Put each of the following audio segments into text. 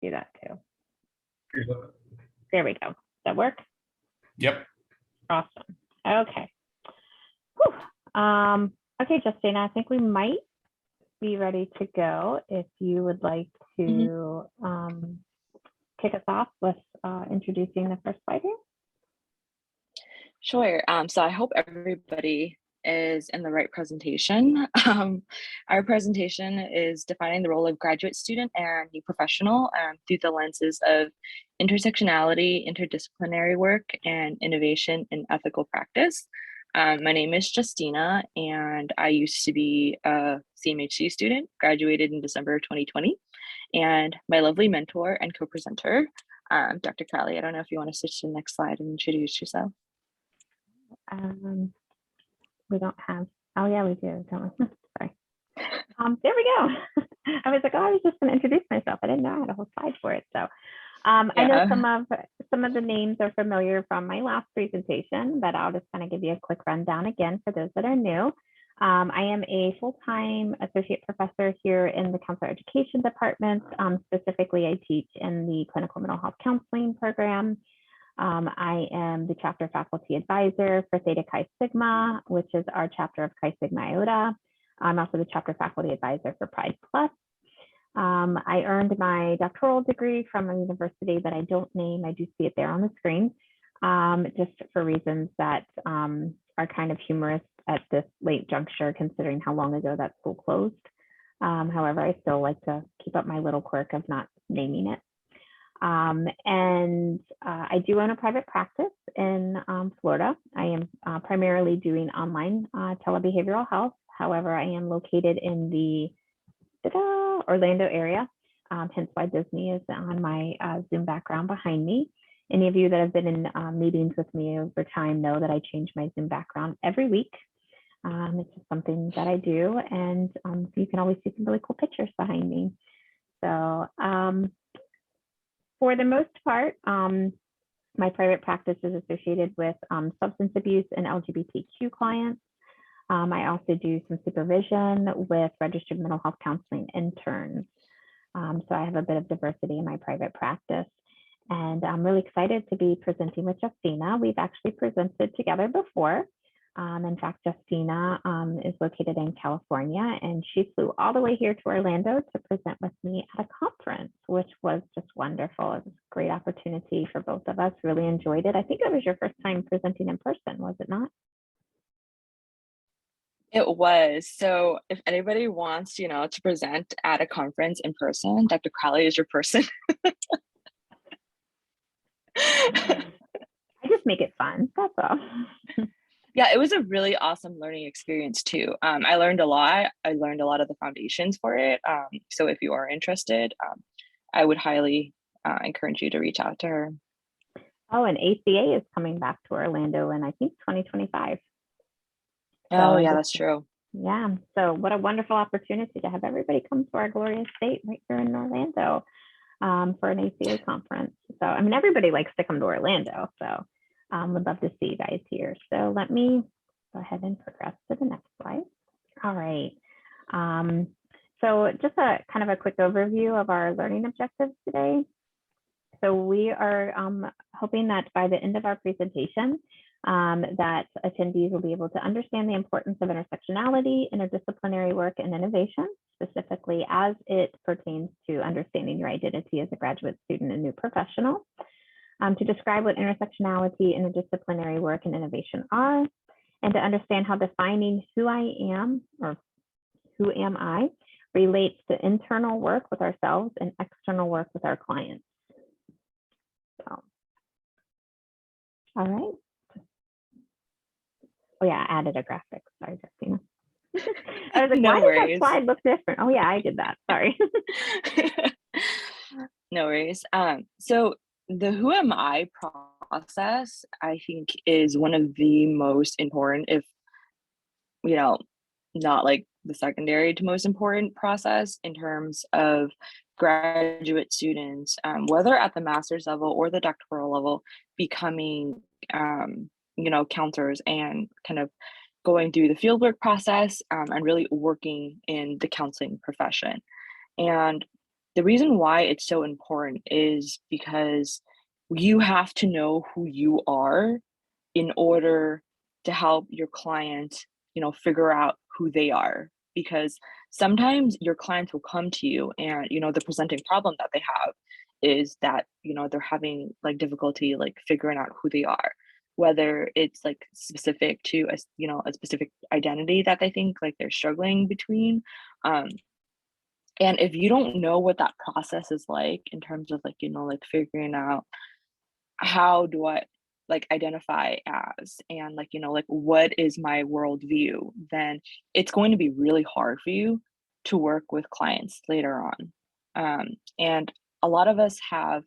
do that too. There we go. Does that work? Yep. Awesome. Okay. Okay, Justina, I think we might be ready to go if you would like to kick us off with introducing the first slide here. Sure. So I hope everybody is in the right presentation. Our presentation is defining the role of graduate student and new professional through the lenses of intersectionality, interdisciplinary work, and innovation in ethical practice. My name is Justina, and I used to be a CMHC student, graduated in December 2020. And my lovely mentor and co-presenter, Dr. Crowley, I don't know if you want to switch to the next slide and introduce yourself. We don't have, oh yeah, we do, don't we? Sorry. There we go. I was like, oh, I was just going to introduce myself. I didn't know I had a whole slide for it. So I know some of the names are familiar from my last presentation, but I'll just kind of give you a quick rundown again for those that are new. I am a full-time associate professor here in the counselor education department. Specifically, I teach in the clinical mental health counseling program. I am the chapter faculty advisor for Theta Chi Sigma, which is our chapter of Chi Sigma Iota. I'm also the chapter faculty advisor for Pride Plus. I earned my doctoral degree from a university that I don't name. I do see it there on the screen, just for reasons that are kind of humorous at this late juncture, considering how long ago that school closed. However, I still like to keep up my little quirk of not naming it. I do own a private practice in Florida. I am primarily doing online telebehavioral health. However, I am located in the Orlando area, hence why Disney is on my Zoom background behind me. Any of you that have been in meetings with me over time know that I change my Zoom background every week. It's just something that I do, and you can always see some really cool pictures behind me. So for the most part, my private practice is associated with substance abuse and LGBTQ clients. I also do some supervision with registered mental health counseling interns. So I have a bit of diversity in my private practice. And I'm really excited to be presenting with Justina. We've actually presented together before. In fact, Justina is located in California, and she flew all the way here to Orlando to present with me at a conference, which was just wonderful. It was a great opportunity for both of us. Really enjoyed it. I think it was your first time presenting in person, was it not? It was. So if anybody wants, to present at a conference in person, Dr. Crowley is your person. I just make it fun, that's all. Yeah, it was a really awesome learning experience too. I learned a lot. I learned a lot of the foundations for it. So if you are interested, I would highly encourage you to reach out to her. Oh, and ACA is coming back to Orlando in, I think, 2025. Oh, yeah, that's true. Yeah, so what a wonderful opportunity to have everybody come to our glorious state right here in Orlando for an ACA conference. So, I mean, everybody likes to come to Orlando, so would love to see you guys here. So let me go ahead and progress to the next slide. All right. So just a kind of a quick overview of our learning objectives today. So we are hoping that by the end of our presentation, that attendees will be able to understand the importance of intersectionality, interdisciplinary work, and innovation, specifically as it pertains to understanding your identity as a graduate student and new professional. To describe what intersectionality, interdisciplinary work, and innovation are, and to understand how defining who I am or who am I relates to internal work with ourselves and external work with our clients. So, all right. Oh yeah, I added a graphic. Sorry, Justina. I was like, no why worries. does that slide look different? Oh yeah, I did that. Sorry. No worries. So the who am I process, I think, is one of the most important, if not like the secondary to most important process in terms of graduate students, whether at the master's level or the doctoral level, becoming counselors and kind of going through the fieldwork process and really working in the counseling profession. And the reason why it's so important is because you have to know who you are in order to help your client, figure out who they are. Because sometimes your clients will come to you and, the presenting problem that they have is that, they're having like difficulty like figuring out who they are, whether it's like specific to a specific identity that they think like they're struggling between. Um, and if you don't know what that process is like in terms of like, like figuring out how do I like identify as and like, like what is my worldview, then it's going to be really hard for you to work with clients later on. And a lot of us have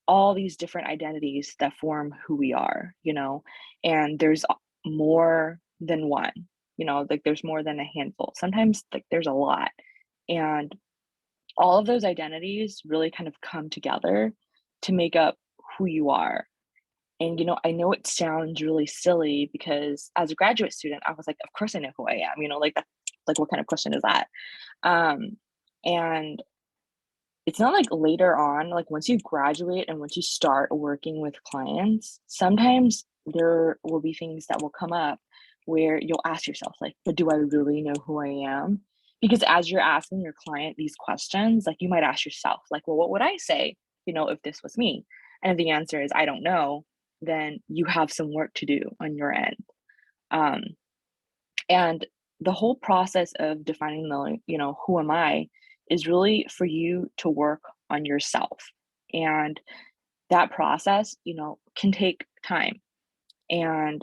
all these different identities that form who we are, and there's more than one, like there's more than a handful. Sometimes like there's a lot. And all of those identities really kind of come together to make up who you are. And, I know it sounds really silly because as a graduate student, I was like, of course I know who I am, like that, like what kind of question is that? Um, and it's not like later on, like once you graduate and once you start working with clients, sometimes there will be things that will come up where you'll ask yourself, like, but do I really know who I am? Because as you're asking your client these questions, like you might ask yourself, like, well, what would I say, if this was me? And if the answer is, I don't know, then you have some work to do on your end. Um, and the whole process of defining the, who am I is really for you to work on yourself. And that process, can take time. And,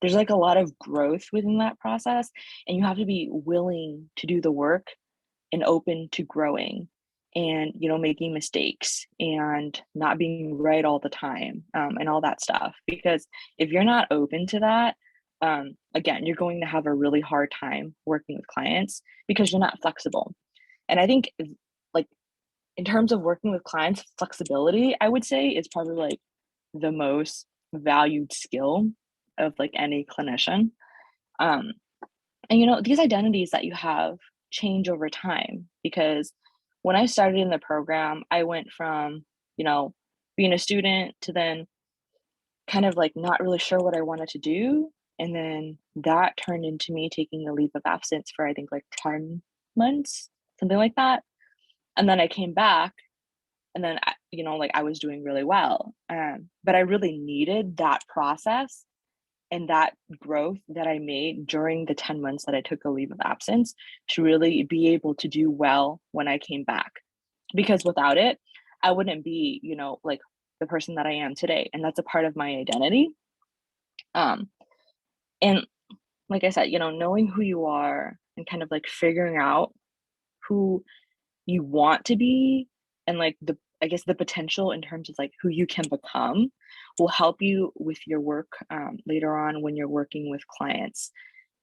there's like a lot of growth within that process. And you have to be willing to do the work and open to growing and making mistakes and not being right all the time, and all that stuff, because if you're not open to that, again, you're going to have a really hard time working with clients because you're not flexible. And I think like in terms of working with clients, flexibility, I would say, is probably like the most valued skill of like any clinician. um, and these identities that you have change over time, because when I started in the program, I went from, being a student to then kind of like not really sure what I wanted to do. And then that turned into me taking a leave of absence for I think like 10 months, something like that. And then I came back and then, like I was doing really well. But I really needed that process and that growth that I made during the 10 months that I took a leave of absence to really be able to do well when I came back. Because without it, I wouldn't be, like the person that I am today. And that's a part of my identity. Um, and like I said, knowing who you are and kind of like figuring out who you want to be and like I guess the potential in terms of like who you can become will help you with your work, later on when you're working with clients,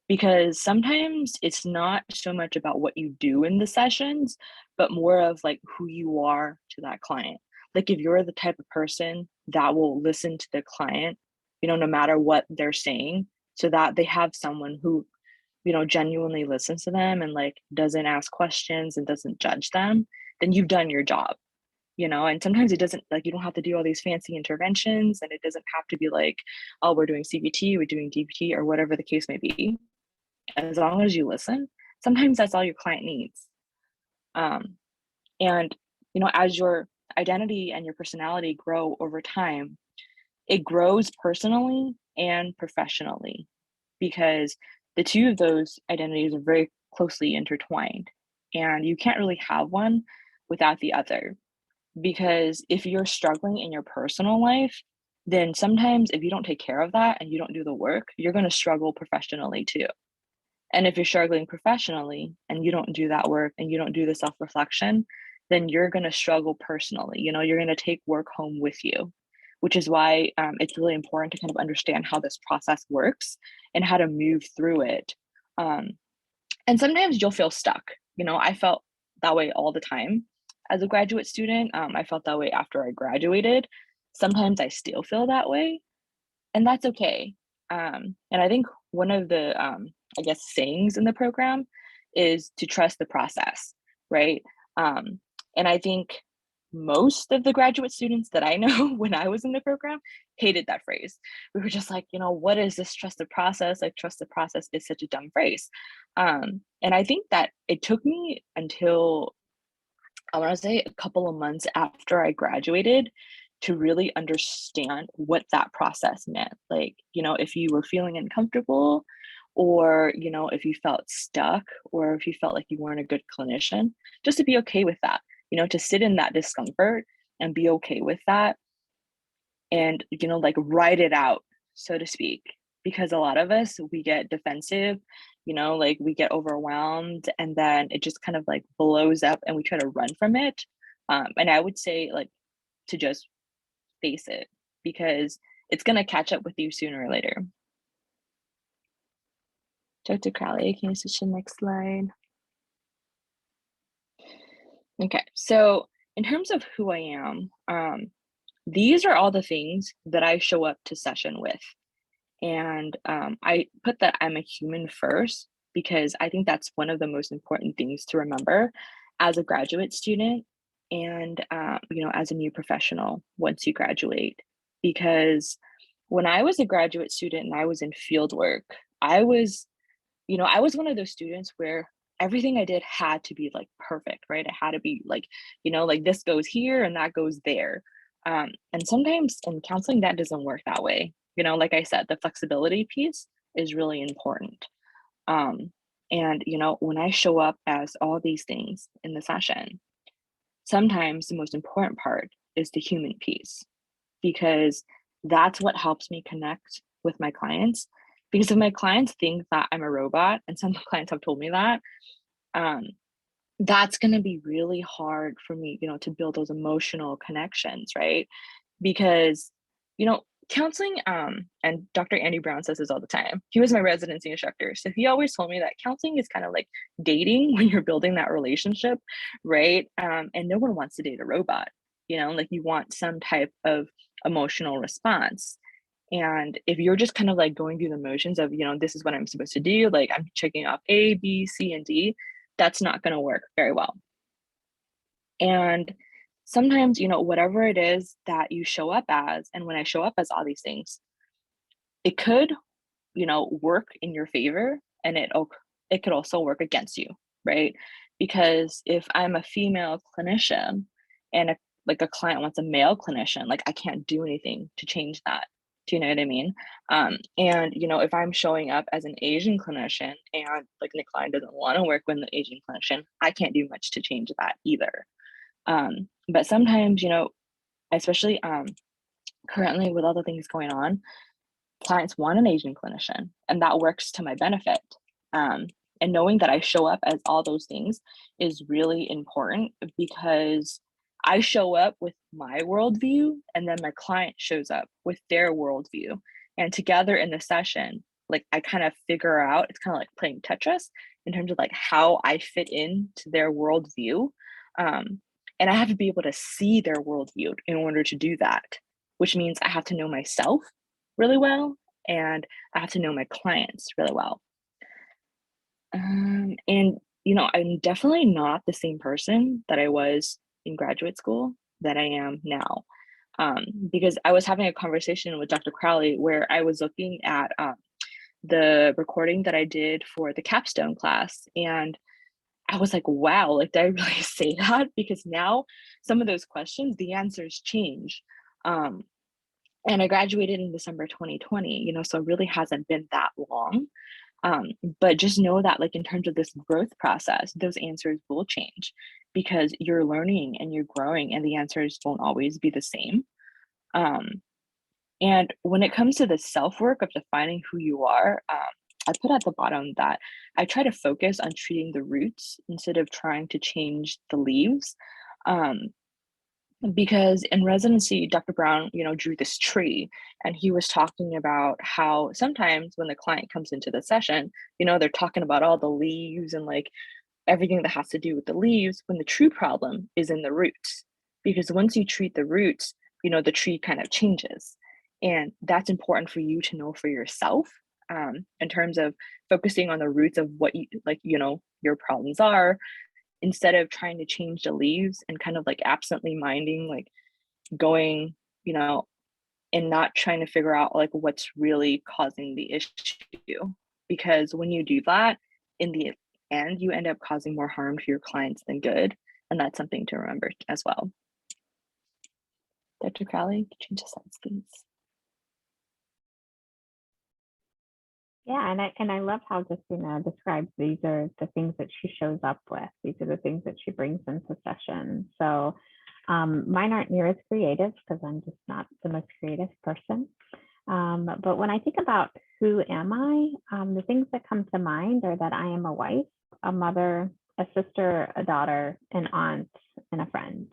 because sometimes it's not so much about what you do in the sessions but more of like who you are to that client. Like if you're the type of person that will listen to the client, no matter what they're saying, so that they have someone who genuinely listens to them and like doesn't ask questions and doesn't judge them, then you've done your job. And sometimes it doesn't, like, you don't have to do all these fancy interventions, and it doesn't have to be like, oh, we're doing CBT, we're doing DBT, or whatever the case may be. As long as you listen, sometimes that's all your client needs. um, and as your identity and your personality grow over time, it grows personally and professionally, because the two of those identities are very closely intertwined, and you can't really have one without the other. Because if you're struggling in your personal life, then sometimes if you don't take care of that and you don't do the work, you're going to struggle professionally too. And if you're struggling professionally and you don't do that work and you don't do the self reflection, then you're going to struggle personally. You're going to take work home with you, which is why, it's really important to kind of understand how this process works and how to move through it. Um, and sometimes you'll feel stuck. I felt that way all the time as a graduate student. I felt that way after I graduated. Sometimes I still feel that way, and that's okay. And I think one of the, I guess, sayings in the program is to trust the process. right? And I think most of the graduate students that I know when I was in the program hated that phrase. We were just like, what is this trust the process? Like, trust the process is such a dumb phrase. And I think that it took me until, I want to say, a couple of months after I graduated to really understand what that process meant. Like, if you were feeling uncomfortable, or, if you felt stuck, or if you felt like you weren't a good clinician, just to be okay with that, to sit in that discomfort and be okay with that, and, like, write it out, so to speak. Because a lot of us, we get defensive, like we get overwhelmed, and then it just kind of like blows up and we try to run from it. And I would say, like, to just face it, because it's going to catch up with you sooner or later. Dr. Crowley, can you switch to the next slide? Okay, so in terms of who I am, these are all the things that I show up to session with. And I put that I'm a human first, because I think that's one of the most important things to remember as a graduate student, and as a new professional once you graduate. Because when I was a graduate student and I was in field work, I was one of those students where everything I did had to be like perfect, right? It had to be like, like this goes here and that goes there. And sometimes in counseling, that doesn't work that way. Like I said, the flexibility piece is really important. And, when I show up as all these things in the session, sometimes the most important part is the human piece, because that's what helps me connect with my clients. Because if my clients think that I'm a robot, and some clients have told me that, um, that's going to be really hard for me, to build those emotional connections, right? Because, counseling, and Dr. Andy Brown says this all the time. He was my residency instructor. So he always told me that counseling is kind of like dating when you're building that relationship, right? And no one wants to date a robot, like you want some type of emotional response. And if you're just kind of like going through the motions of, this is what I'm supposed to do, like I'm checking off A, B, C, and D, that's not going to work very well. And sometimes, whatever it is that you show up as, and when I show up as all these things, it could, work in your favor, and it could also work against you, right? Because if I'm a female clinician and a client wants a male clinician, like I can't do anything to change that. Do you know what I mean? And if I'm showing up as an Asian clinician and like the client doesn't want to work with an Asian clinician, I can't do much to change that either. But sometimes, especially currently with all the things going on, clients want an Asian clinician, and that works to my benefit. And knowing that I show up as all those things is really important, because I show up with my worldview, and then my client shows up with their worldview. And together in the session, like I kind of figure out, it's kind of like playing Tetris in terms of like how I fit into their worldview. And I have to be able to see their worldview in order to do that, which means I have to know myself really well, and I have to know my clients really well. And I'm definitely not the same person that I was in graduate school that I am now. Because I was having a conversation with Dr. Crowley where I was looking at the recording that I did for the capstone class, and I was like, wow, like, did I really say that? Because now some of those questions, the answers change. Um, and I graduated in December 2020, so it really hasn't been that long. But just know that, like, in terms of this growth process, those answers will change, because you're learning and you're growing, and the answers won't always be the same. Um, and when it comes to the self work of defining who you are, I put at the bottom that I try to focus on treating the roots instead of trying to change the leaves. Um, because in residency, Dr. Brown, drew this tree, and he was talking about how sometimes when the client comes into the session, they're talking about all the leaves and like everything that has to do with the leaves, when the true problem is in the roots. Because once you treat the roots, the tree kind of changes. And that's important for you to know for yourself, in terms of focusing on the roots of what you like, your problems are, instead of trying to change the leaves and kind of like absently minding, like going, you know, and not trying to figure out like what's really causing the issue. Because when you do that, in the end, you end up causing more harm to your clients than good. And that's something to remember as well. Dr. Crowley, change the slides, please. Yeah, and I love how Justina describes these are the things that she shows up with. These are the things that she brings into session. So mine aren't near as creative because I'm just not the most creative person. But when I think about who am I, the things that come to mind are that I am a wife, a mother, a sister, a daughter, an aunt, and a friend.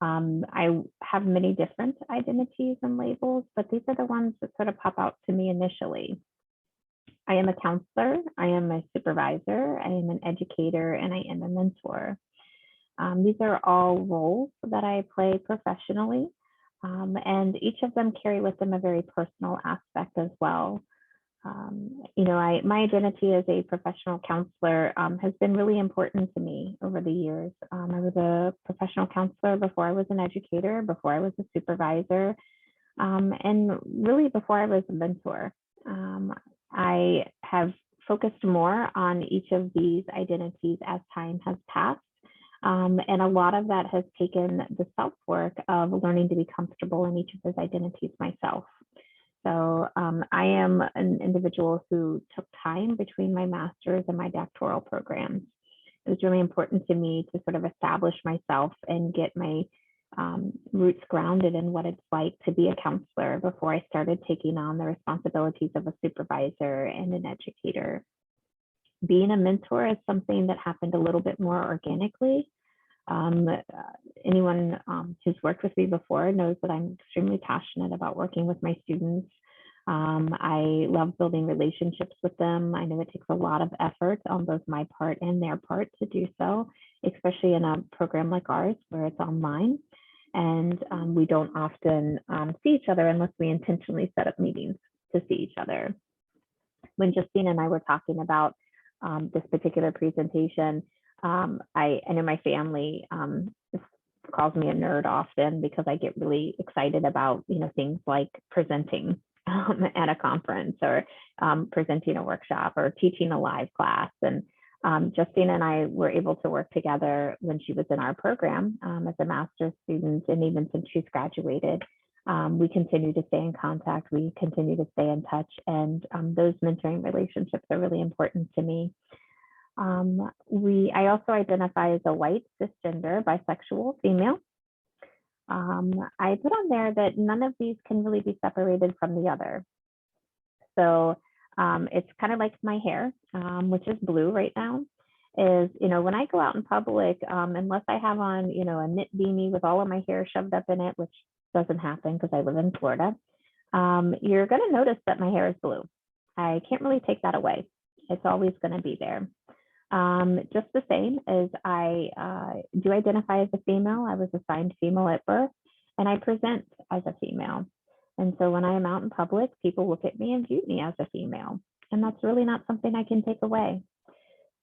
I have many different identities and labels, but these are the ones that sort of pop out to me initially. I am a counselor, I am a supervisor, I am an educator, and I am a mentor. These are all roles that I play professionally, and each of them carry with them a very personal aspect as well. You know, my identity as a professional counselor has been really important to me over the years. I was a professional counselor before I was an educator, before I was a supervisor, and really before I was a mentor. I have focused more on each of these identities as time has passed. And a lot of that has taken the self-work of learning to be comfortable in each of those identities myself. So I am an individual who took time between my master's and my doctoral programs. It was really important to me to sort of establish myself and get my roots grounded in what it's like to be a counselor before I started taking on the responsibilities of a supervisor and an educator. Being a mentor is something that happened a little bit more organically. Anyone who's worked with me before knows that I'm extremely passionate about working with my students. I love building relationships with them. I know it takes a lot of effort on both my part and their part to do so, especially in a program like ours where it's online. And we don't often see each other unless we intentionally set up meetings to see each other. When Justina and I were talking about this particular presentation, I know my family calls me a nerd often because I get really excited about, you know, things like presenting at a conference or presenting a workshop or teaching a live class. And Justina and I were able to work together when she was in our program as a master's student, and even since she's graduated. We continue to stay in contact, we continue to stay in touch, and those mentoring relationships are really important to me. I also identify as a white, cisgender, bisexual female. I put on there that none of these can really be separated from the other. So it's kind of like my hair, which is blue right now, is, you know, when I go out in public, unless I have on, you know, a knit beanie with all of my hair shoved up in it, which doesn't happen because I live in Florida, you're going to notice that my hair is blue. I can't really take that away. It's always going to be there. Just the same as I do identify as a female. I was assigned female at birth, and I present as a female. And so when I am out in public, people look at me and view me as a female. And that's really not something I can take away.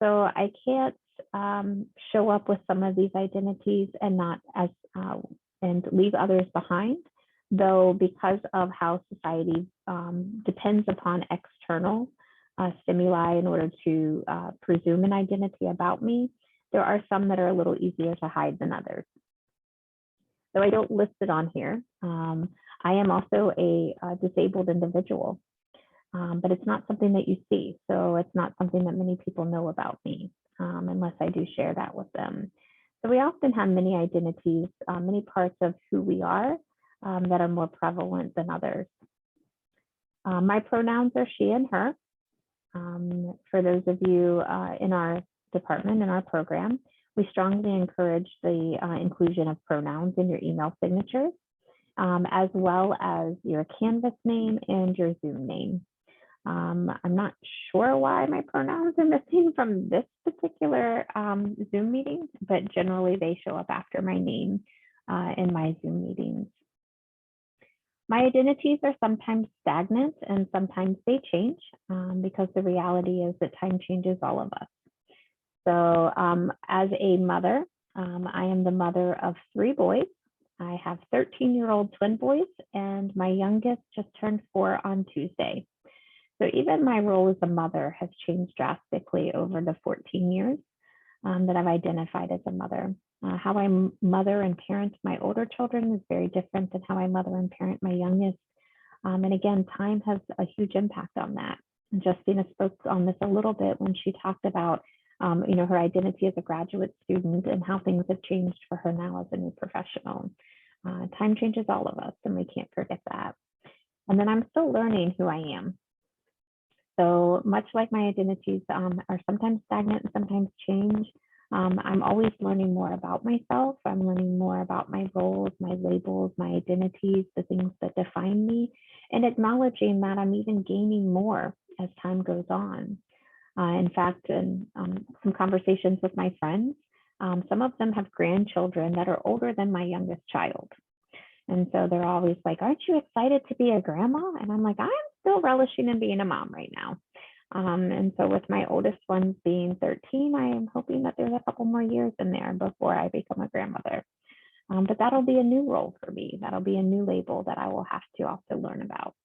So I can't show up with some of these identities and not as and leave others behind, though, because of how society depends upon external stimuli in order to presume an identity about me, there are some that are a little easier to hide than others. Though I don't list it on here, I am also a disabled individual, but it's not something that you see. So it's not something that many people know about me unless I do share that with them. So we often have many identities, many parts of who we are that are more prevalent than others. My pronouns are she and her. For those of you in our department, in our program, we strongly encourage the inclusion of pronouns in your email signatures, as well as your Canvas name and your Zoom name. I'm not sure why my pronouns are missing from this particular Zoom meeting, but generally they show up after my name in my Zoom meetings. My identities are sometimes stagnant and sometimes they change because the reality is that time changes all of us. So as a mother, I am the mother of 3 boys. I have 13-year-old twin boys, and my youngest just turned 4 on Tuesday. So even my role as a mother has changed drastically over the 14 years that I've identified as a mother. How I mother and parent my older children is very different than how I mother and parent my youngest. And again, time has a huge impact on that. And Justina spoke on this a little bit when she talked about her identity as a graduate student and how things have changed for her now as a new professional. Time changes all of us, and we can't forget that. And then I'm still learning who I am. So much like my identities are sometimes stagnant and sometimes change, I'm always learning more about myself. I'm learning more about my roles, my labels, my identities, the things that define me, and acknowledging that I'm even gaining more as time goes on. In fact, in some conversations with my friends, some of them have grandchildren that are older than my youngest child. And so they're always like, aren't you excited to be a grandma? And I'm like, I'm still relishing in being a mom right now. And so with my oldest one being 13, I am hoping that there's a couple more years in there before I become a grandmother. But that'll be a new role for me. That'll be a new label that I will have to also learn about.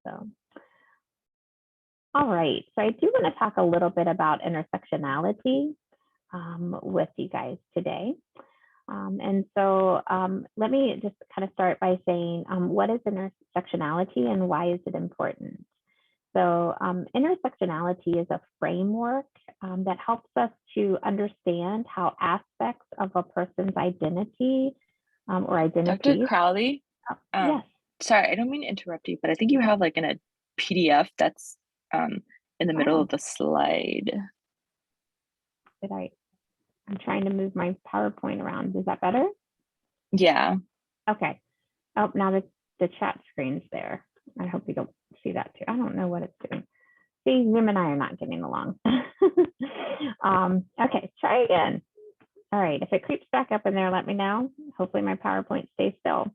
So, all right. So I do want to talk a little bit about intersectionality with you guys today. And so let me just kind of start by saying, what is intersectionality and why is it important? So intersectionality is a framework that helps us to understand how aspects of a person's identity or identity. Dr. Crowley, yes. Sorry, I don't mean to interrupt you, but I think you have like in a PDF that's in the middle of the slide. I'm trying to move my PowerPoint around. Is that better? Yeah. Okay. Oh, now the chat screen's there. I hope you don't see that too. I don't know what it's doing. See, Zoom and I are not getting along. Okay, try again. All right, if it creeps back up in there, let me know. Hopefully my PowerPoint stays still.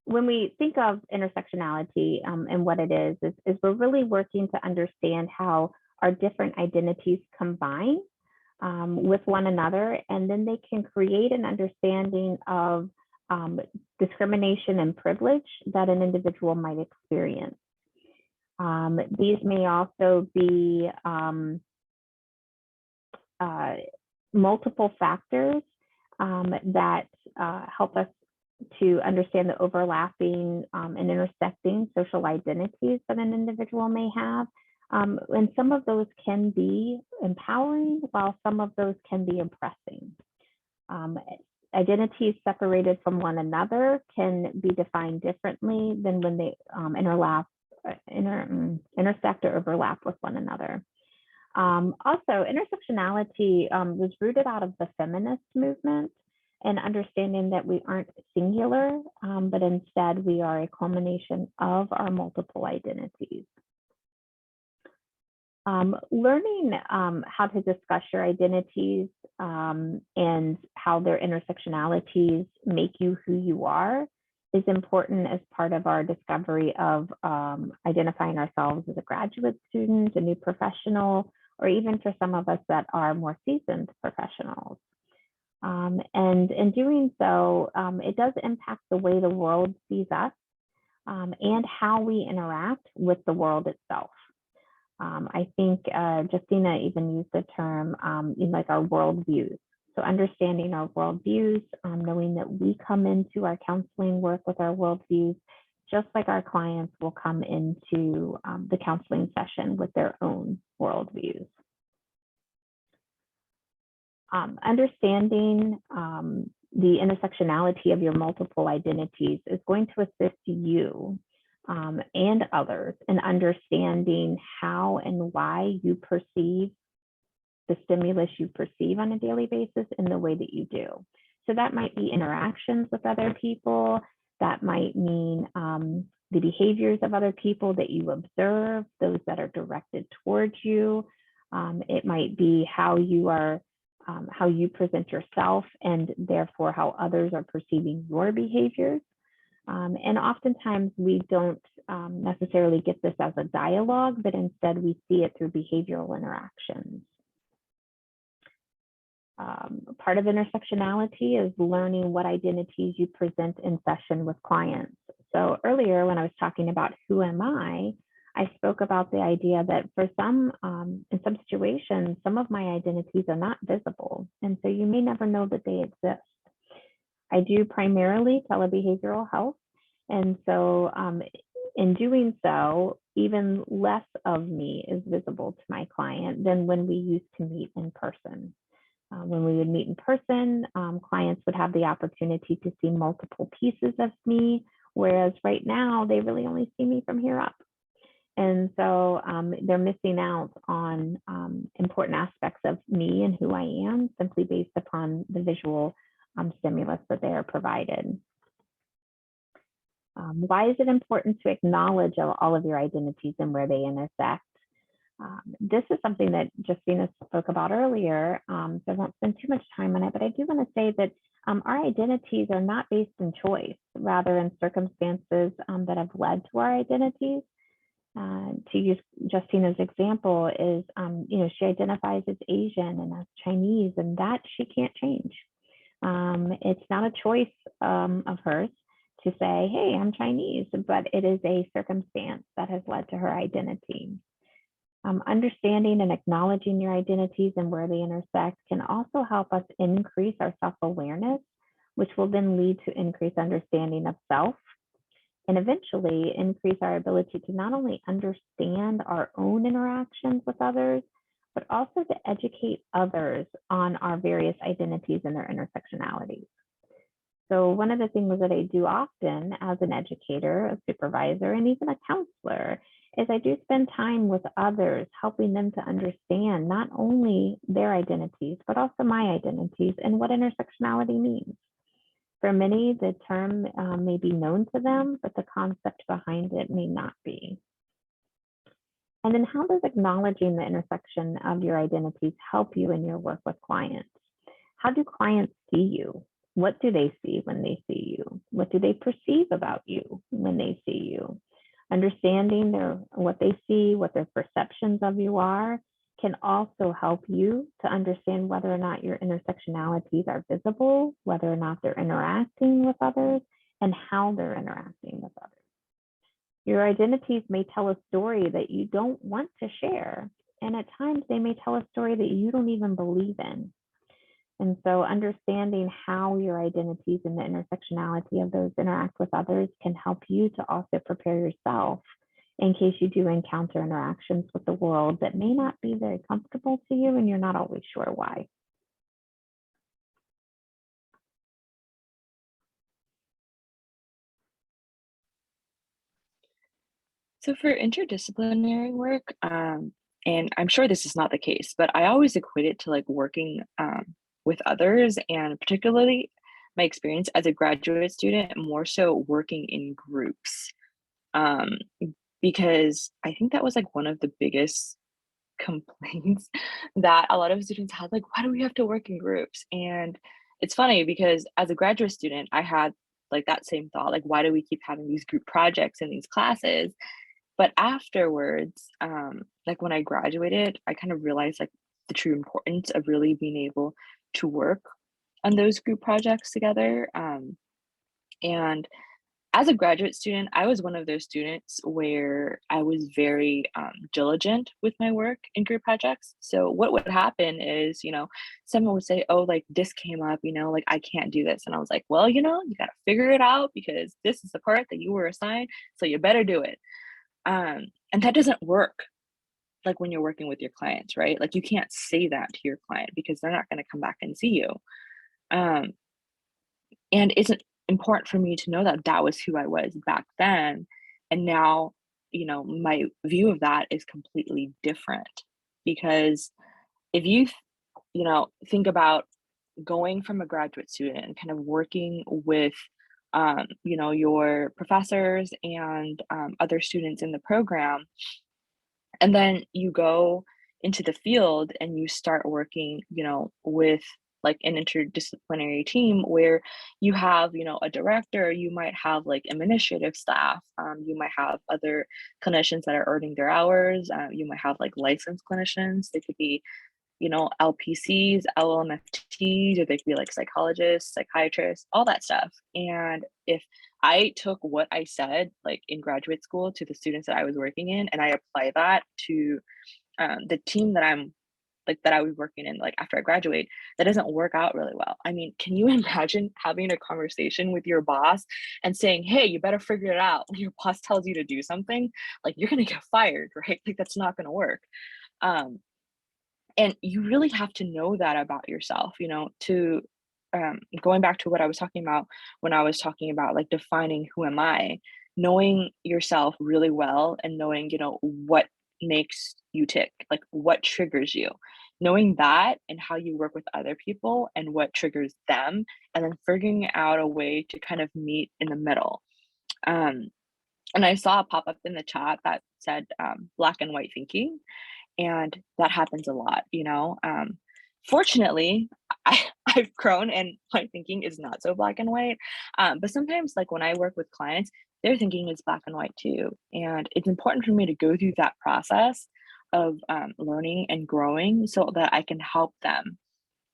When we think of intersectionality and what it is we're really working to understand how our different identities combine with one another, and then they can create an understanding of discrimination and privilege that an individual might experience. These may also be multiple factors that help us to understand the overlapping and intersecting social identities that an individual may have. And some of those can be empowering, while some of those can be oppressing. Identities separated from one another can be defined differently than when they intersect or overlap with one another. Also, intersectionality was rooted out of the feminist movement and understanding that we aren't singular, but instead we are a culmination of our multiple identities. Learning how to discuss your identities and how their intersectionalities make you who you are is important as part of our discovery of identifying ourselves as a graduate student, a new professional, or even for some of us that are more seasoned professionals. And in doing so, it does impact the way the world sees us and how we interact with the world itself. I think Justina even used the term like our worldviews. So understanding our worldviews, knowing that we come into our counseling work with our worldviews, just like our clients will come into the counseling session with their own worldviews. Understanding the intersectionality of your multiple identities is going to assist you and others in understanding how and why you perceive the stimulus you perceive on a daily basis in the way that you do. So that might be interactions with other people. That might mean the behaviors of other people that you observe, those that are directed towards you. It might be how you are, how you present yourself, and therefore how others are perceiving your behaviors. And oftentimes we don't necessarily get this as a dialogue, but instead we see it through behavioral interactions. Part of intersectionality is learning what identities you present in session with clients. So earlier when I was talking about who am I spoke about the idea that for some, in some situations, some of my identities are not visible. And so you may never know that they exist. I do primarily telebehavioral health. And so in doing so, even less of me is visible to my client than when we used to meet in person. When we would meet in person, clients would have the opportunity to see multiple pieces of me, whereas right now they really only see me from here up. And so they're missing out on important aspects of me and who I am simply based upon the visual stimulus that they are provided. Why is it important to acknowledge all of your identities and where they intersect? This is something that Justina spoke about earlier, so I won't spend too much time on it, but I do want to say that our identities are not based in choice, rather in circumstances that have led to our identities. To use Justina's example is, she identifies as Asian and as Chinese, and that she can't change. It's not a choice of hers to say, hey, I'm Chinese, but it is a circumstance that has led to her identity. Understanding and acknowledging your identities and where they intersect can also help us increase our self-awareness, which will then lead to increased understanding of self, and eventually increase our ability to not only understand our own interactions with others, but also to educate others on our various identities and their intersectionalities. So one of the things that I do often as an educator, a supervisor, and even a counselor is I do spend time with others, helping them to understand not only their identities, but also my identities and what intersectionality means. For many, the term may be known to them, but the concept behind it may not be. And then how does acknowledging the intersection of your identities help you in your work with clients? How do clients see you? What do they see when they see you? What do they perceive about you when they see you? Understanding what they see, what their perceptions of you are, can also help you to understand whether or not your intersectionalities are visible, whether or not they're interacting with others, and how they're interacting with others. Your identities may tell a story that you don't want to share, and at times they may tell a story that you don't even believe in. And so understanding how your identities and the intersectionality of those interact with others can help you to also prepare yourself in case you do encounter interactions with the world that may not be very comfortable to you and you're not always sure why. So for interdisciplinary work, and I'm sure this is not the case, but I always equate it to like working with others, and particularly my experience as a graduate student, more so working in groups. Because I think that was like one of the biggest complaints that a lot of students had, like, why do we have to work in groups? And it's funny because as a graduate student, I had like that same thought, like, why do we keep having these group projects in these classes? But afterwards, like when I graduated, I kind of realized like the true importance of really being able to work on those group projects together. And as a graduate student, I was one of those students where I was very diligent with my work in group projects. So what would happen is, someone would say, oh, like this came up, like I can't do this. And I was like, well, you got to figure it out because this is the part that you were assigned. So you better do it. And that doesn't work like when you're working with your clients, right? Like you can't say that to your client because they're not going to come back and see you. Um, and it's important for me to know that that was who I was back then. And now, my view of that is completely different because if you, think about going from a graduate student and kind of working with, your professors and other students in the program, and then you go into the field and you start working, with like an interdisciplinary team where you have, a director, you might have like administrative staff, you might have other clinicians that are earning their hours, you might have like licensed clinicians. They could be, LPCs, LMFTs, or they could be like psychologists, psychiatrists, all that stuff. And if I took what I said like in graduate school to the students that I was working in, and I apply that to the team that I was working in, like after I graduate, that doesn't work out really well. I mean, can you imagine having a conversation with your boss and saying, hey, you better figure it out when your boss tells you to do something? Like, you're going to get fired, right? Like, that's not going to work. Um, and you really have to know that about yourself, to going back to what I was talking about when I was talking about like defining who am I, knowing yourself really well and knowing, what makes you tick, like what triggers you, knowing that and how you work with other people and what triggers them, and then figuring out a way to kind of meet in the middle. Um, and I saw a pop up in the chat that said black and white thinking, and that happens a lot. Fortunately, I've grown and my thinking is not so black and white, but sometimes like when I work with clients, their thinking is black and white too, and it's important for me to go through that process of learning and growing so that I can help them,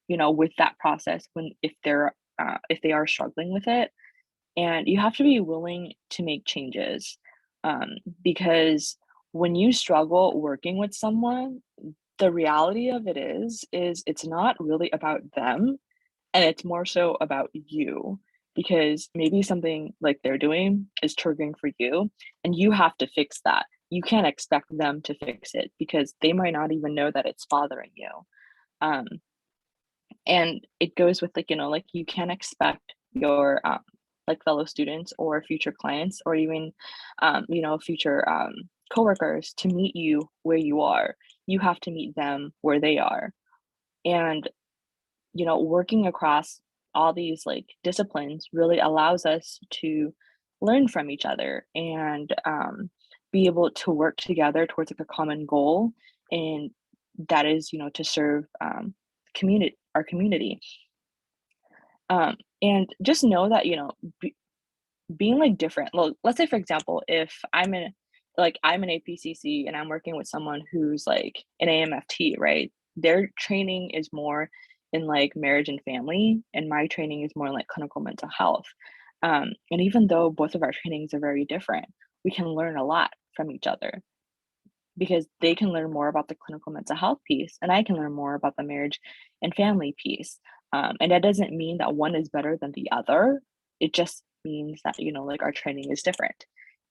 with that process when if they are struggling with it. And you have to be willing to make changes, because when you struggle working with someone, the reality of it is it's not really about them, and it's more so about you, because maybe something like they're doing is triggering for you, and you have to fix that. You can't expect them to fix it because they might not even know that it's bothering you. Um, and it goes with like, like you can't expect your like fellow students or future clients or even future coworkers to meet you where you are. You have to meet them where they are. And working across all these like disciplines really allows us to learn from each other and be able to work together towards like a common goal, and that is, to serve our community. And just know that, being like different. Well, let's say for example, if I'm an APCC and I'm working with someone who's like an AMFT, right? Their training is more in like marriage and family, and my training is more like clinical mental health. And even though both of our trainings are very different, we can learn a lot from each other, because they can learn more about the clinical mental health piece and I can learn more about the marriage and family piece. And that doesn't mean that one is better than the other. It just means that, like our training is different.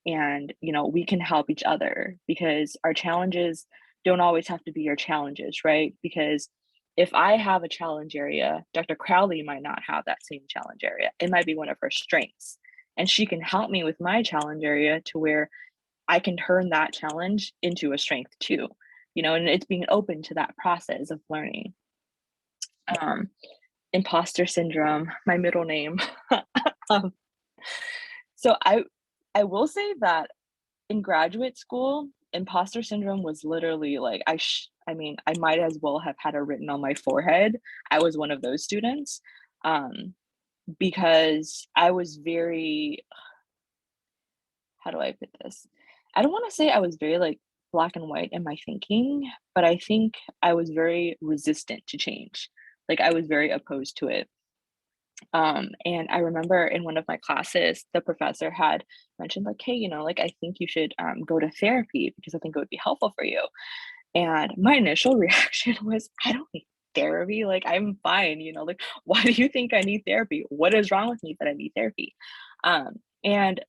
And, we can help each other because our challenges don't always have to be your challenges, right? Because if I have a challenge area, Dr. Crowley might not have that same challenge area. It might be one of her strengths. And she can help me with my challenge area to where I can turn that challenge into a strength too, and it's being open to that process of learning. Um, Imposter syndrome, my middle name. um, so I will say that in graduate school, imposter syndrome was literally like I mean, I might as well have had it written on my forehead. I was one of those students, because I was very, how do I put this? I don't want to say I was very like black and white in my thinking, but I think I was very resistant to change. Like I was very opposed to it. And I remember in one of my classes, the professor had mentioned like, hey, like I think you should go to therapy because I think it would be helpful for you. And my initial reaction was, I don't need therapy. Like I'm fine, like why do you think I need therapy? What is wrong with me that I need therapy? And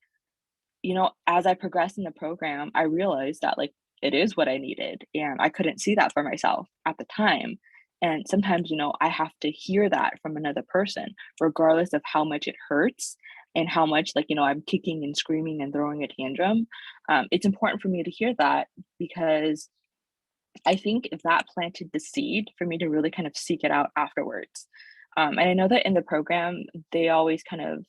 as I progressed in the program, I realized that like it is what I needed. And I couldn't see that for myself at the time. And sometimes, I have to hear that from another person, regardless of how much it hurts and how much like, I'm kicking and screaming and throwing a tantrum. It's important for me to hear that because I think that planted the seed for me to really kind of seek it out afterwards. And I know that in the program, they always kind of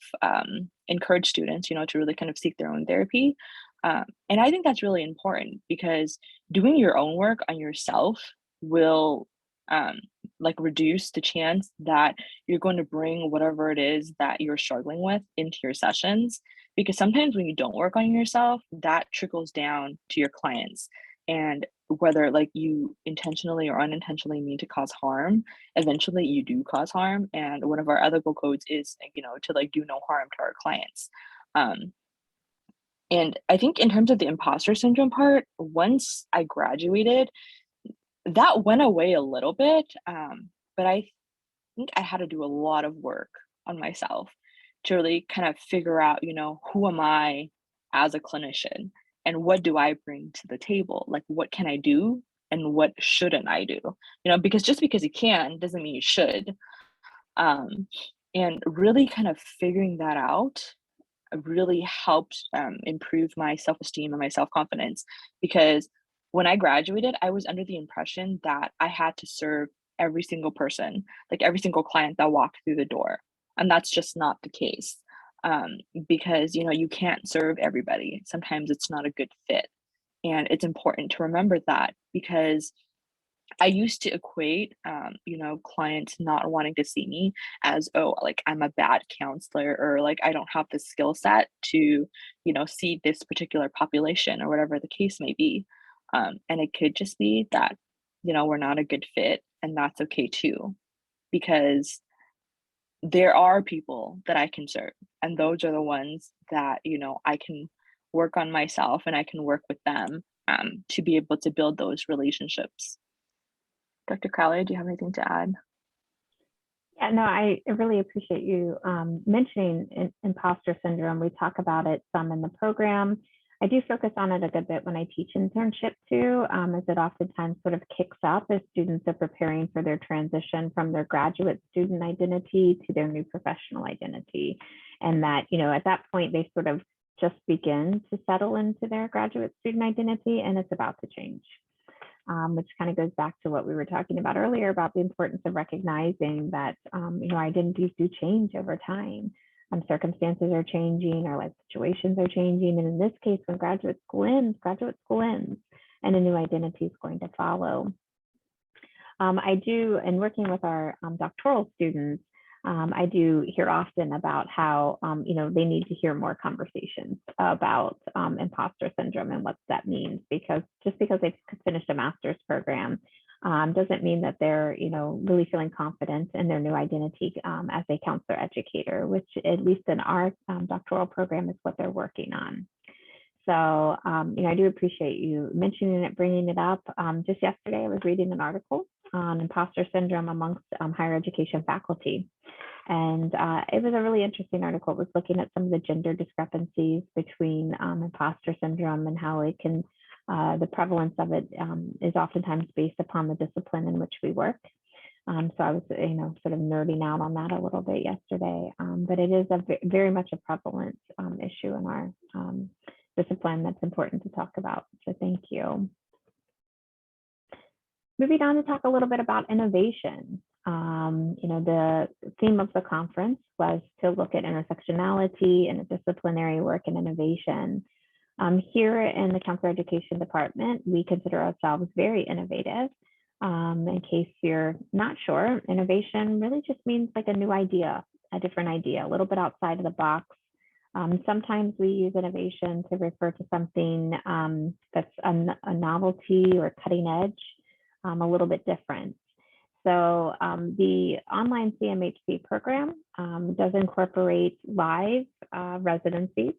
encourage students, to really kind of seek their own therapy. And I think that's really important because doing your own work on yourself will like reduce the chance that you're going to bring whatever it is that you're struggling with into your sessions. Because sometimes when you don't work on yourself, that trickles down to your clients. And whether like you intentionally or unintentionally mean to cause harm, eventually you do cause harm. And one of our ethical codes is, to like do no harm to our clients. Um, and I think in terms of the imposter syndrome part, once I graduated, that went away a little bit. But I think I had to do a lot of work on myself to really kind of figure out, who am I as a clinician and what do I bring to the table? Like, what can I do and what shouldn't I do? Because just because you can doesn't mean you should. Um, and really kind of figuring that out really helped improve my self-esteem and my self-confidence, because when I graduated, I was under the impression that I had to serve every single person, like every single client that walked through the door. And that's just not the case. um, because you can't serve everybody. Sometimes it's not a good fit, and it's important to remember that, because I used to equate, clients not wanting to see me as, oh, like I'm a bad counselor, or like I don't have the skill set to, see this particular population or whatever the case may be. And it could just be that, we're not a good fit, and that's okay too, because there are people that I can serve, and those are the ones that, I can work on myself and I can work with them to be able to build those relationships. Dr. Crowley, do you have anything to add? Yeah, no, I really appreciate you mentioning imposter syndrome. We talk about it some in the program. I do focus on it a good bit when I teach internship too, as it oftentimes sort of kicks up as students are preparing for their transition from their graduate student identity to their new professional identity. And that, at that point, they sort of just begin to settle into their graduate student identity, and it's about to change. Which kind of goes back to what we were talking about earlier about the importance of recognizing that, identities do change over time. Circumstances are changing, our life situations are changing. And in this case, when graduate school ends, and a new identity is going to follow. I do, in working with our doctoral students, I do hear often about how, they need to hear more conversations about imposter syndrome and what that means, because just because they've finished a master's program doesn't mean that they're, really feeling confident in their new identity as a counselor educator, which at least in our doctoral program is what they're working on. So, I do appreciate you mentioning it, bringing it up. Just yesterday, I was reading an article on imposter syndrome amongst higher education faculty. And it was a really interesting article. It was looking at some of the gender discrepancies between imposter syndrome and how it can, the prevalence of it is oftentimes based upon the discipline in which we work. So I was, sort of nerding out on that a little bit yesterday. But it is very much a prevalent issue in our discipline that's important to talk about. So thank you. Moving on to talk a little bit about innovation. The theme of the conference was to look at intersectionality, interdisciplinary work, and innovation. Here in the counselor education department, we consider ourselves very innovative. In case you're not sure, innovation really just means like a new idea, a different idea, a little bit outside of the box. Sometimes we use innovation to refer to something that's a novelty or cutting edge, a little bit different. So the online CMHC program does incorporate live residencies.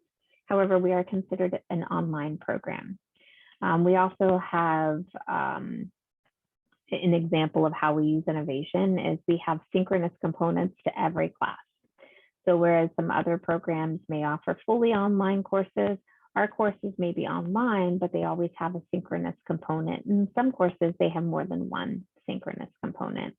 However, we are considered an online program. We also have an example of how we use innovation is we have synchronous components to every class. So whereas some other programs may offer fully online courses, our courses may be online, but they always have a synchronous component. In some courses, they have more than one synchronous component.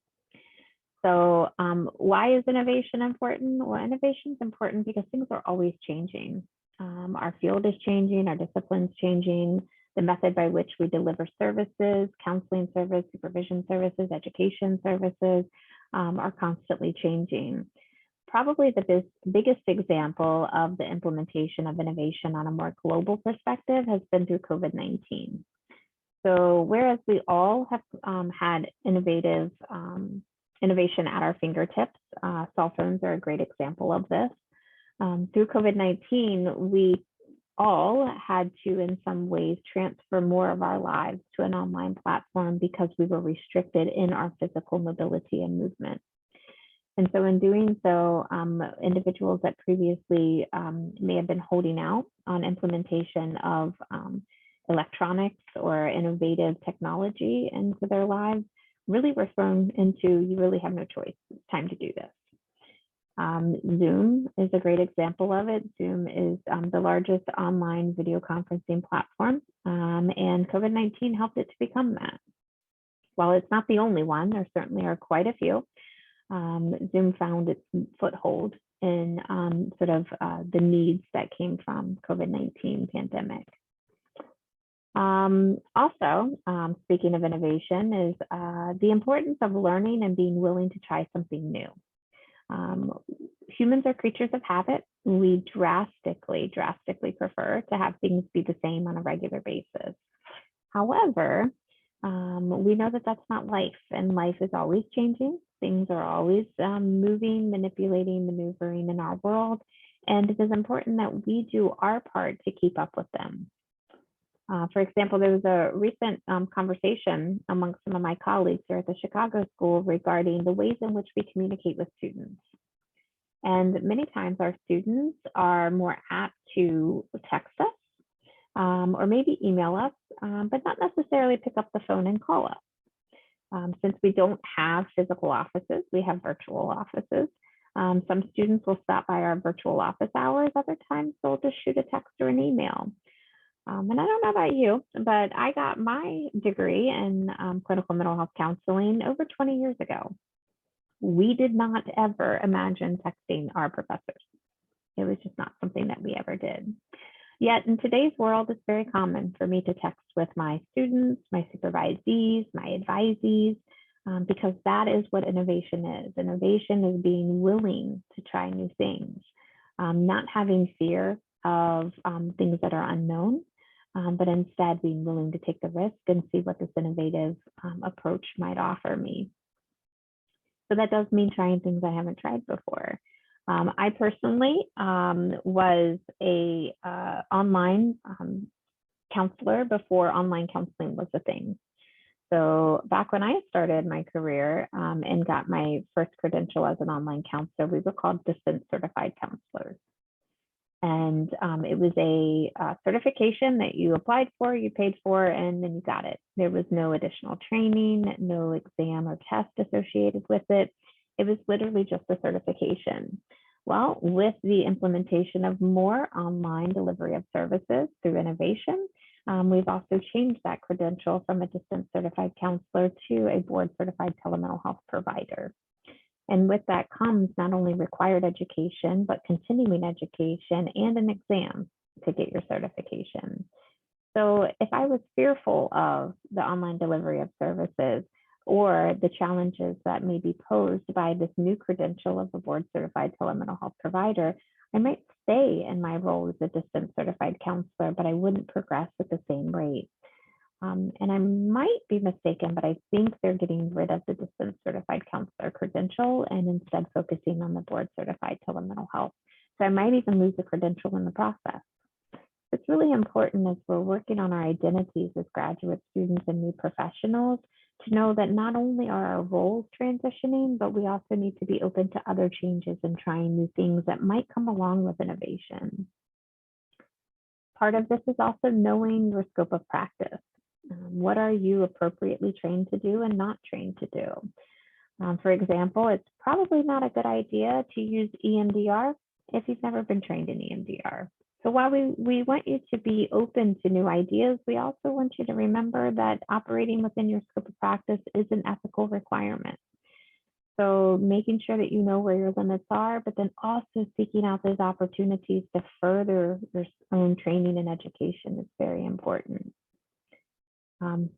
So why is innovation important? Well, innovation is important because things are always changing. Our field is changing, our discipline's changing, the method by which we deliver services, counseling service, supervision services, education services are constantly changing. Probably the biggest example of the implementation of innovation on a more global perspective has been through COVID-19. So whereas we all have had innovation at our fingertips, cell phones are a great example of this. Through COVID-19, we all had to, in some ways, transfer more of our lives to an online platform because we were restricted in our physical mobility and movement. And so in doing so, individuals that previously may have been holding out on implementation of electronics or innovative technology into their lives really were thrown into, you really have no choice, it's time to do this. Zoom is a great example of it. Zoom is the largest online video conferencing platform, and COVID-19 helped it to become that. While it's not the only one, there certainly are quite a few. Zoom found its foothold in the needs that came from COVID-19 pandemic. Also, speaking of innovation, is the importance of learning and being willing to try something new. Humans are creatures of habit. We drastically prefer to have things be the same on a regular basis. However, we know that that's not life, and life is always changing. Things are always moving, manipulating, maneuvering in our world, and it is important that we do our part to keep up with them. For example, there was a recent conversation amongst some of my colleagues here at the Chicago School regarding the ways in which we communicate with students. And many times our students are more apt to text us or maybe email us, but not necessarily pick up the phone and call us. Since we don't have physical offices, we have virtual offices. Some students will stop by our virtual office hours. Other times they'll just shoot a text or an email. And I don't know about you, but I got my degree in clinical mental health counseling over 20 years ago. We did not ever imagine texting our professors. It was just not something that we ever did. Yet in today's world, it's very common for me to text with my students, my supervisees, my advisees, because that is what innovation is. Innovation is being willing to try new things, not having fear of things that are unknown, but instead being willing to take the risk and see what this innovative approach might offer me. So that does mean trying things I haven't tried before. I personally was a online counselor before online counseling was a thing. So back when I started my career and got my first credential as an online counselor, we were called distance certified counselors. And it was a certification that you applied for, you paid for, and then you got it. There was no additional training, no exam or test associated with it. It was literally just a certification. Well, with the implementation of more online delivery of services through innovation, we've also changed that credential from a distance certified counselor to a board certified telemental health provider. And with that comes not only required education, but continuing education and an exam to get your certification. So if I was fearful of the online delivery of services or the challenges that may be posed by this new credential of a board certified telemental health provider, I might stay in my role as a distance certified counselor, but I wouldn't progress at the same rate. And I might be mistaken, but I think they're getting rid of the distance certified counselor credential and instead focusing on the board certified telemental health. So I might even lose the credential in the process. It's really important as we're working on our identities as graduate students and new professionals to know that not only are our roles transitioning, but we also need to be open to other changes and trying new things that might come along with innovation. Part of this is also knowing your scope of practice. What are you appropriately trained to do and not trained to do? For example, it's probably not a good idea to use EMDR if you've never been trained in EMDR. So while we want you to be open to new ideas, we also want you to remember that operating within your scope of practice is an ethical requirement. So making sure that you know where your limits are, but then also seeking out those opportunities to further your own training and education is very important.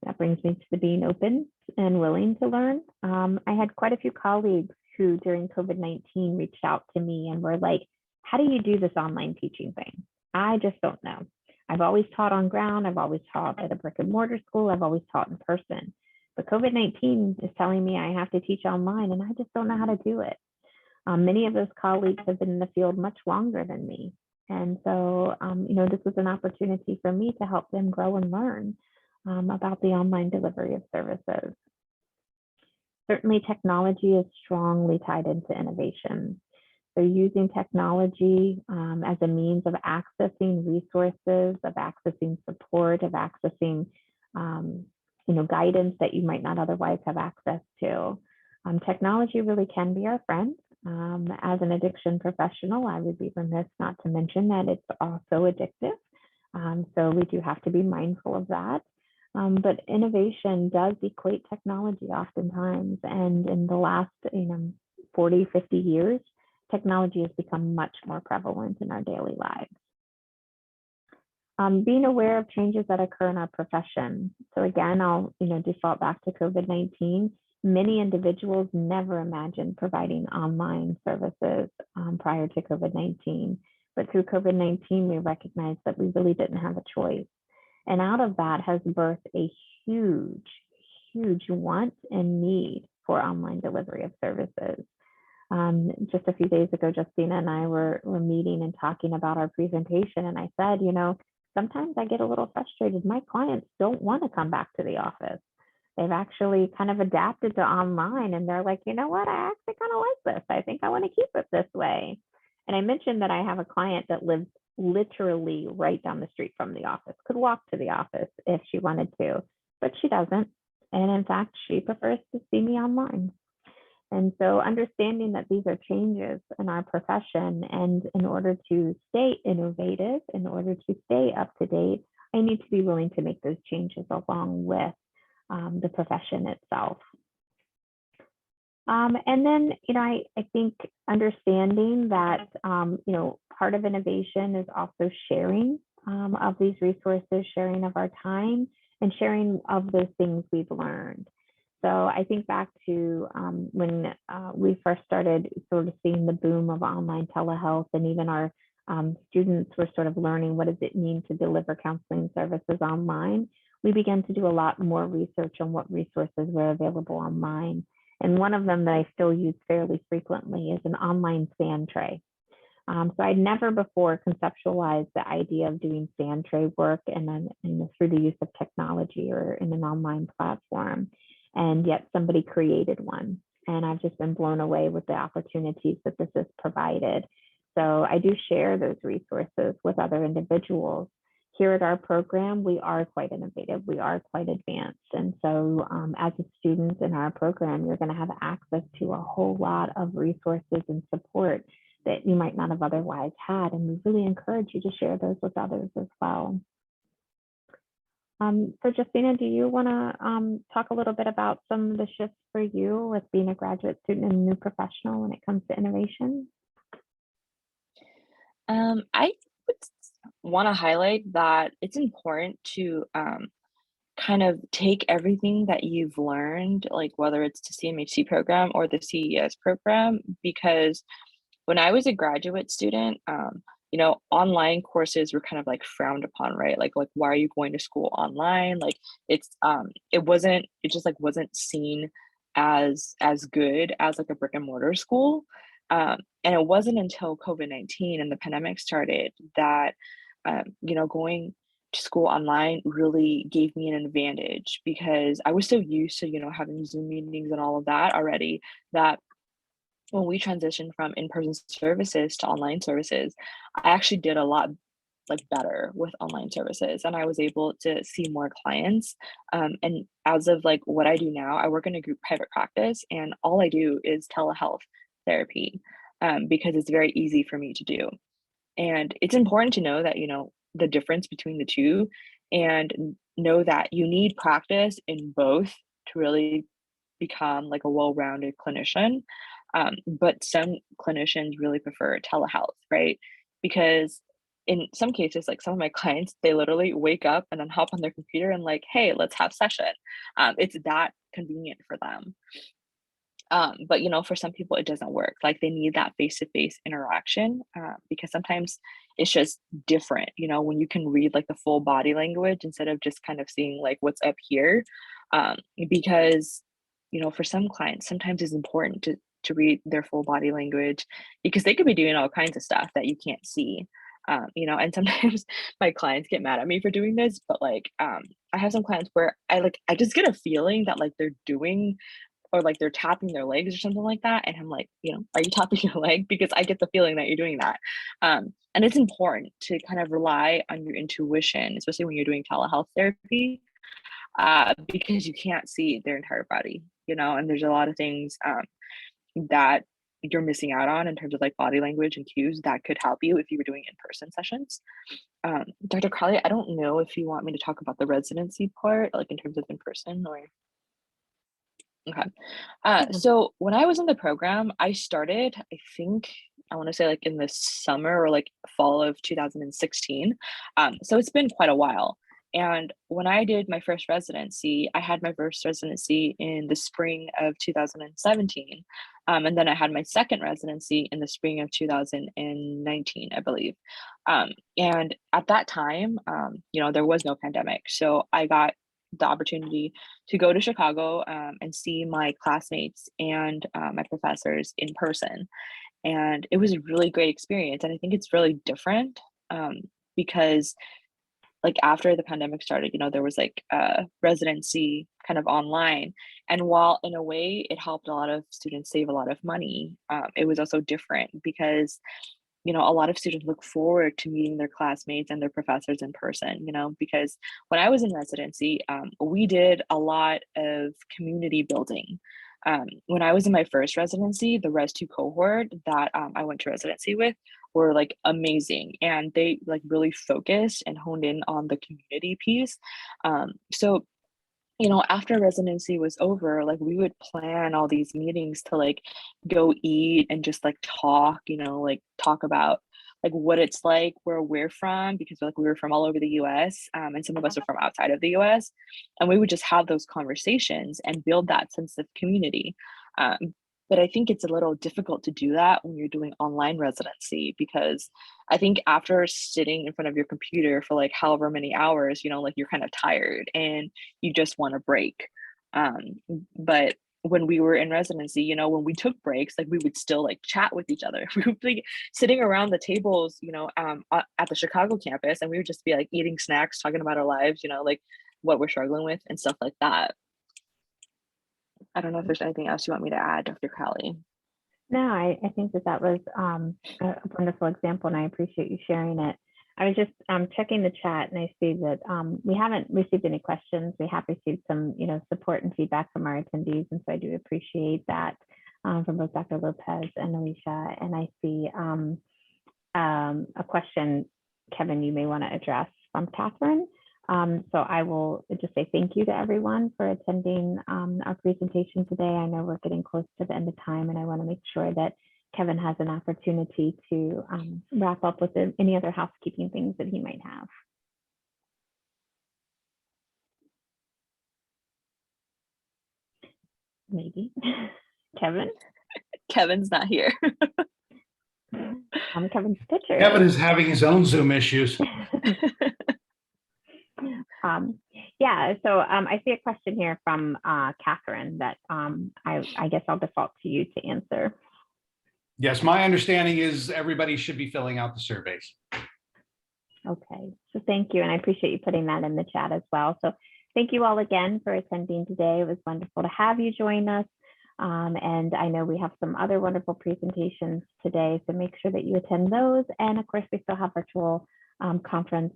That brings me to the being open and willing to learn. I had quite a few colleagues who during COVID-19 reached out to me and were like, how do you do this online teaching thing? I just don't know. I've always taught on ground. I've always taught at a brick and mortar school. I've always taught in person. But COVID-19 is telling me I have to teach online, and I just don't know how to do it. Many of those colleagues have been in the field much longer than me. And so, this was an opportunity for me to help them grow and learn about the online delivery of services. Certainly, technology is strongly tied into innovation. So using technology as a means of accessing resources, of accessing support, of accessing guidance that you might not otherwise have access to. Technology really can be our friend. As an addiction professional, I would be remiss not to mention that it's also addictive. So we do have to be mindful of that. But innovation does equate technology oftentimes. And in the last 40, 50 years, technology has become much more prevalent in our daily lives. Being aware of changes that occur in our profession. So again, I'll default back to COVID-19. Many individuals never imagined providing online services prior to COVID-19. But through COVID-19, we recognized that we really didn't have a choice. And out of that has birthed a huge, huge want and need for online delivery of services. Just a few days ago, Justina and I were meeting and talking about our presentation. And I said, sometimes I get a little frustrated. My clients don't want to come back to the office. They've actually kind of adapted to online, and they're like, you know what, I actually kind of like this. I think I want to keep it this way. And I mentioned that I have a client that lives literally right down the street from the office, could walk to the office if she wanted to, but she doesn't. And in fact, she prefers to see me online. And so understanding that these are changes in our profession, and in order to stay innovative, in order to stay up to date, I need to be willing to make those changes along with the profession itself. And then, I think understanding that, part of innovation is also sharing of these resources, sharing of our time, and sharing of those things we've learned. So I think back to when we first started sort of seeing the boom of online telehealth, and even our students were sort of learning what does it mean to deliver counseling services online. We began to do a lot more research on what resources were available online. And one of them that I still use fairly frequently is an online sand tray. So I'd never before conceptualized the idea of doing sand tray work and then through the use of technology or in an online platform. And yet somebody created one. And I've just been blown away with the opportunities that this has provided. So I do share those resources with other individuals. Here at our program, we are quite innovative. We are quite advanced. And so as a student in our program, you're going to have access to a whole lot of resources and support that you might not have otherwise had. And we really encourage you to share those with others as well. So Justina, do you want to talk a little bit about some of the shifts for you with being a graduate student and a new professional when it comes to innovation? I would want to highlight that it's important to kind of take everything that you've learned, like whether it's the CMHC program or the CES program, because when I was a graduate student, online courses were kind of like frowned upon, right? Like why are you going to school online? Like it just like wasn't seen as good as like a brick and mortar school. And it wasn't until COVID-19 and the pandemic started that, going to school online really gave me an advantage, because I was so used to, having Zoom meetings and all of that already, that when we transitioned from in-person services to online services, I actually did a lot like better with online services, and I was able to see more clients. And as of like what I do now, I work in a group private practice, and all I do is telehealth therapy, because it's very easy for me to do. And it's important to know that, the difference between the two, and know that you need practice in both to really become like a well-rounded clinician. But some clinicians really prefer telehealth, right? Because in some cases, like some of my clients, they literally wake up and then hop on their computer and like, hey, let's have session. It's that convenient for them. But for some people it doesn't work. Like they need that face-to-face interaction, because sometimes it's just different, when you can read like the full body language instead of just kind of seeing like what's up here. Because for some clients, sometimes it's important to read their full body language because they could be doing all kinds of stuff that you can't see. And sometimes my clients get mad at me for doing this, but like I have some clients where I just get a feeling that like they're doing, or like they're tapping their legs or something like that. And I'm like, are you tapping your leg? Because I get the feeling that you're doing that. And it's important to kind of rely on your intuition, especially when you're doing telehealth therapy, because you can't see their entire body, and there's a lot of things that you're missing out on in terms of like body language and cues that could help you if you were doing in-person sessions. Dr. Crowley, I don't know if you want me to talk about the residency part, like in terms of in-person or. Okay. So when I was in the program, I started, I think, I want to say like in the summer or like fall of 2016. So it's been quite a while. And when I did my first residency, I had my first residency in the spring of 2017. And then I had my second residency in the spring of 2019, I believe. And at that time, there was no pandemic. So I got the opportunity to go to Chicago and see my classmates and my professors in person. And it was a really great experience. And I think it's really different because like after the pandemic started, there was like a residency kind of online. And while in a way it helped a lot of students save a lot of money, it was also different because a lot of students look forward to meeting their classmates and their professors in person, because when I was in residency, we did a lot of community building. When I was in my first residency, the Res 2 cohort that I went to residency with were like amazing, and they like really focused and honed in on the community piece. So after residency was over, like we would plan all these meetings to like go eat and just like talk, like talk about like what it's like where we're from, because like we were from all over the US, and some of us are from outside of the US, and we would just have those conversations and build that sense of community. But I think it's a little difficult to do that when you're doing online residency, because I think after sitting in front of your computer for like however many hours, like you're kind of tired and you just want a break. But when we were in residency, when we took breaks, like we would still like chat with each other. We would be sitting around the tables, at the Chicago campus, and we would just be like eating snacks, talking about our lives, like what we're struggling with and stuff like that. I don't know if there's anything else you want me to add, Dr. Crowley. No, I think that was a wonderful example, and I appreciate you sharing it. I was just checking the chat, and I see that we haven't received any questions. We have received some, support and feedback from our attendees, and so I do appreciate that from both Dr. Lopez and Alicia. And I see a question, Kevin, you may want to address from Catherine. So I will just say thank you to everyone for attending our presentation today. I know we're getting close to the end of time, and I want to make sure that Kevin has an opportunity to wrap up with any other housekeeping things that he might have. Maybe. Kevin? Kevin's not here. Kevin's picture. Kevin is having his own Zoom issues. Yeah, so I see a question here from Catherine that I guess I'll default to you to answer. Yes, my understanding is everybody should be filling out the surveys. Okay, so thank you, and I appreciate you putting that in the chat as well. So thank you all again for attending today. It was wonderful to have you join us. And I know we have some other wonderful presentations today, so make sure that you attend those. And of course, we still have virtual conference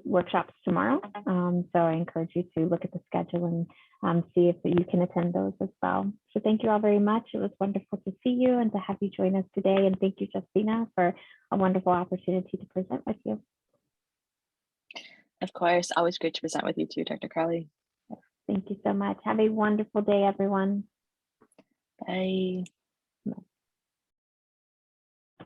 workshops tomorrow. So I encourage you to look at the schedule and see if you can attend those as well. So thank you all very much. It was wonderful to see you and to have you join us today. And thank you, Justina, for a wonderful opportunity to present with you. Of course, always great to present with you too, Dr. Crowley. Thank you so much. Have a wonderful day, everyone. Bye.